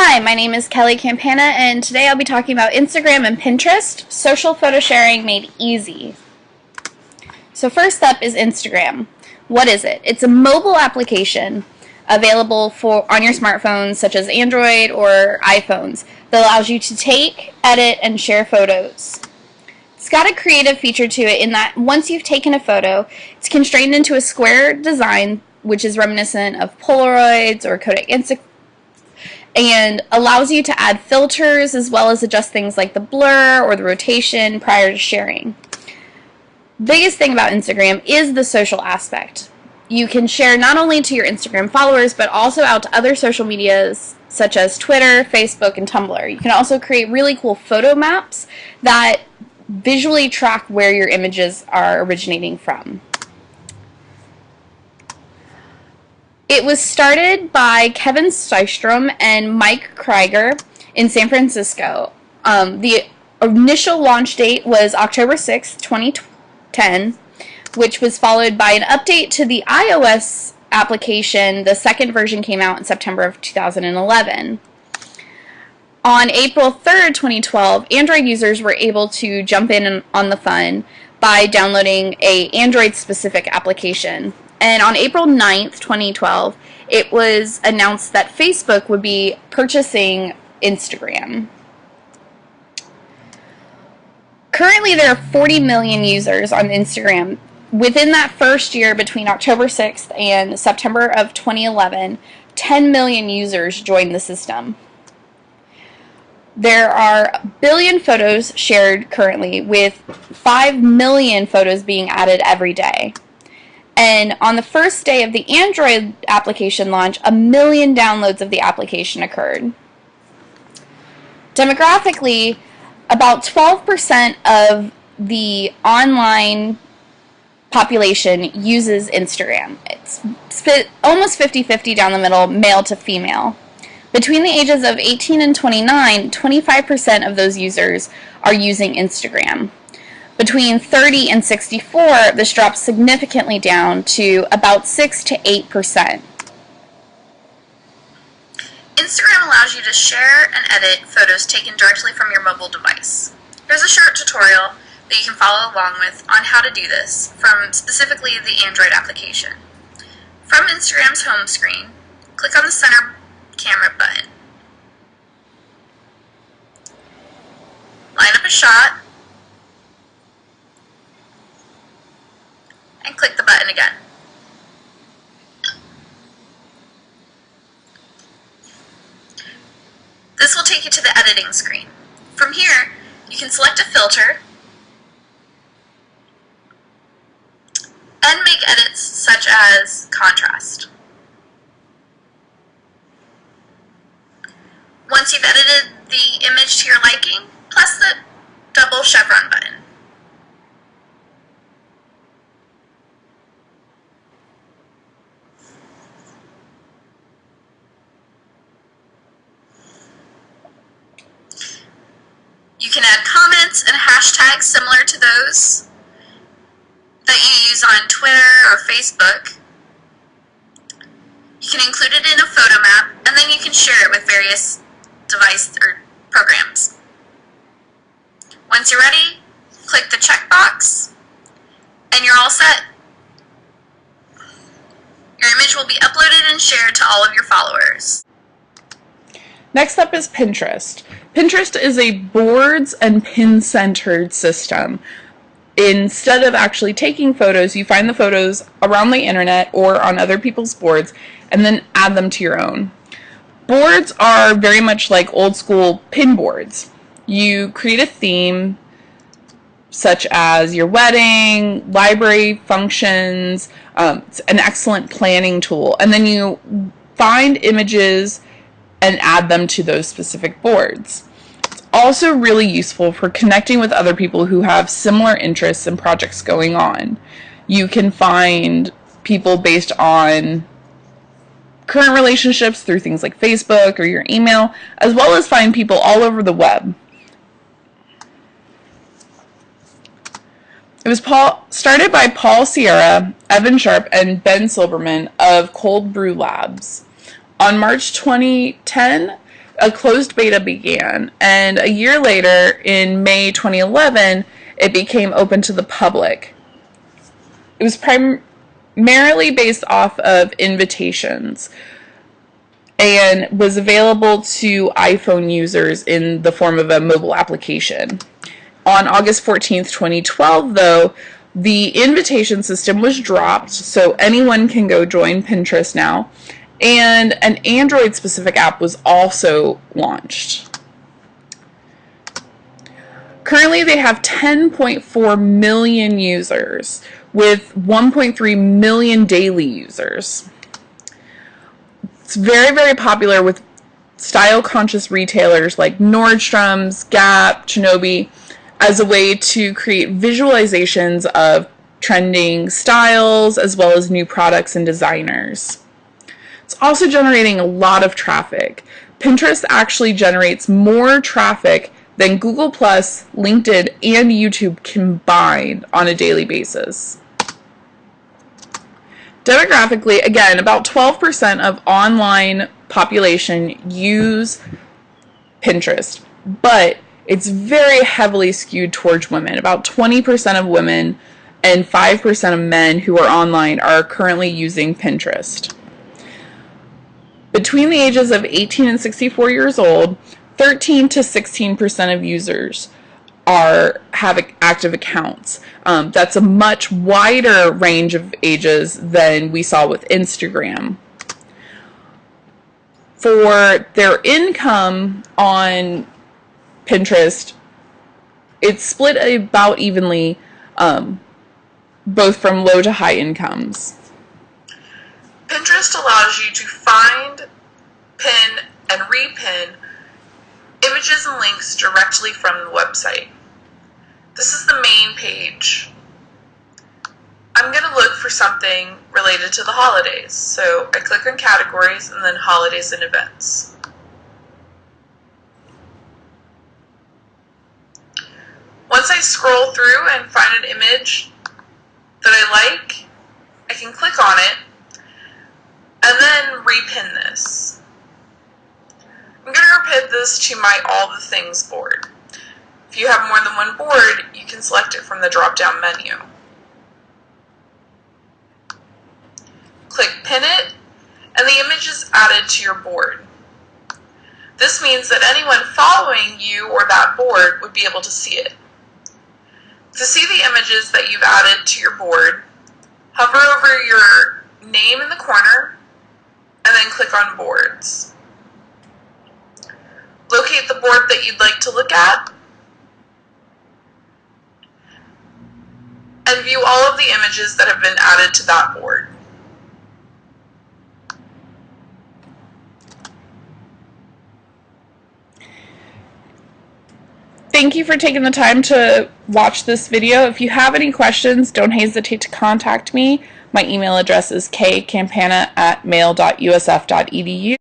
Hi, my name is Kelly Campana, and today I'll be talking about Instagram and Pinterest, social photo sharing made easy. So first up is Instagram. What is it? It's a mobile application available on your smartphones, such as Android or iPhones, that allows you to take, edit, and share photos. It's got a creative feature to it in that once you've taken a photo, it's constrained into a square design, which is reminiscent of Polaroids or Kodak Instax, and allows you to add filters as well as adjust things like the blur or the rotation prior to sharing. Biggest thing about Instagram is the social aspect. You can share not only to your Instagram followers but also out to other social medias such as Twitter, Facebook, and Tumblr. You can also create really cool photo maps that visually track where your images are originating from. It was started by Kevin Systrom and Mike Krieger in San Francisco. The initial launch date was October 6, 2010, which was followed by an update to the iOS application. The second version came out in September of 2011. On April 3rd, 2012, Android users were able to jump in on the fun by downloading an Android-specific application. And on April 9th, 2012, it was announced that Facebook would be purchasing Instagram. Currently, there are 40 million users on Instagram. Within that first year, between October 6th and September of 2011, 10 million users joined the system. There are a billion photos shared currently, with 5 million photos being added every day. And on the first day of the Android application launch, 1 million downloads of the application occurred. Demographically, about 12% of the online population uses Instagram. It's split almost 50-50 down the middle, male to female. Between the ages of 18 and 29, 25% of those users are using Instagram. Between 30 and 64, this drops significantly down to about 6 to 8%. Instagram allows you to share and edit photos taken directly from your mobile device. Here's a short tutorial that you can follow along with on how to do this from specifically the Android application. From Instagram's home screen, click on the center camera button. Line up a shot and click the button again. This will take you to the editing screen. From here, you can select a filter and make edits such as contrast. Once you've edited the image to your liking, press the double chevron button. You can add comments and hashtags similar to those that you use on Twitter or Facebook. You can include it in a photo map, and then you can share it with various devices or programs. Once you're ready, click the checkbox, and you're all set. Your image will be uploaded and shared to all of your followers. Next up is Pinterest. Pinterest is a boards and pin-centered system. Instead of actually taking photos, you find the photos around the internet or on other people's boards and then add them to your own. Boards are very much like old school pin boards. You create a theme such as your wedding, library functions. It's an excellent planning tool, and then you find images and add them to those specific boards. It's also really useful for connecting with other people who have similar interests and projects going on. You can find people based on current relationships through things like Facebook or your email, as well as find people all over the web. It was started by Paul Sierra, Evan Sharp, and Ben Silberman of Cold Brew Labs. On March 2010, a closed beta began, and a year later, in May 2011, it became open to the public. It was primarily based off of invitations and was available to iPhone users in the form of a mobile application. On August 14th, 2012, though, the invitation system was dropped, so anyone can go join Pinterest now, and an Android-specific app was also launched. Currently, they have 10.4 million users, with 1.3 million daily users. It's very, very popular with style-conscious retailers like Nordstrom's, Gap, Shinobi, as a way to create visualizations of trending styles as well as new products and designers. It's also generating a lot of traffic. Pinterest actually generates more traffic than Google+, LinkedIn, and YouTube combined on a daily basis. Demographically, again, about 12% of online population use Pinterest, but it's very heavily skewed towards women. About 20% of women and 5% of men who are online are currently using Pinterest. Between the ages of 18 and 64 years old, 13 to 16% of users have active accounts. That's a much wider range of ages than we saw with Instagram. For their income on Pinterest, it's split about evenly, both from low to high incomes. Pinterest allows you to find, pin, and repin images and links directly from the website. This is the main page. I'm going to look for something related to the holidays, so I click on categories and then holidays and events. Once I scroll through and find an image that I like, I can click on it and then repin this. I'm going to repin this to my All the Things board. If you have more than one board, you can select it from the drop-down menu. Click Pin It, and the image is added to your board. This means that anyone following you or that board would be able to see it. To see the images that you've added to your board, hover over your name in the corner, and then click on Boards. Locate the board that you'd like to look at, and view all of the images that have been added to that board. Thank you for taking the time to watch this video. If you have any questions, don't hesitate to contact me. My email address is kcampana@mail.usf.edu.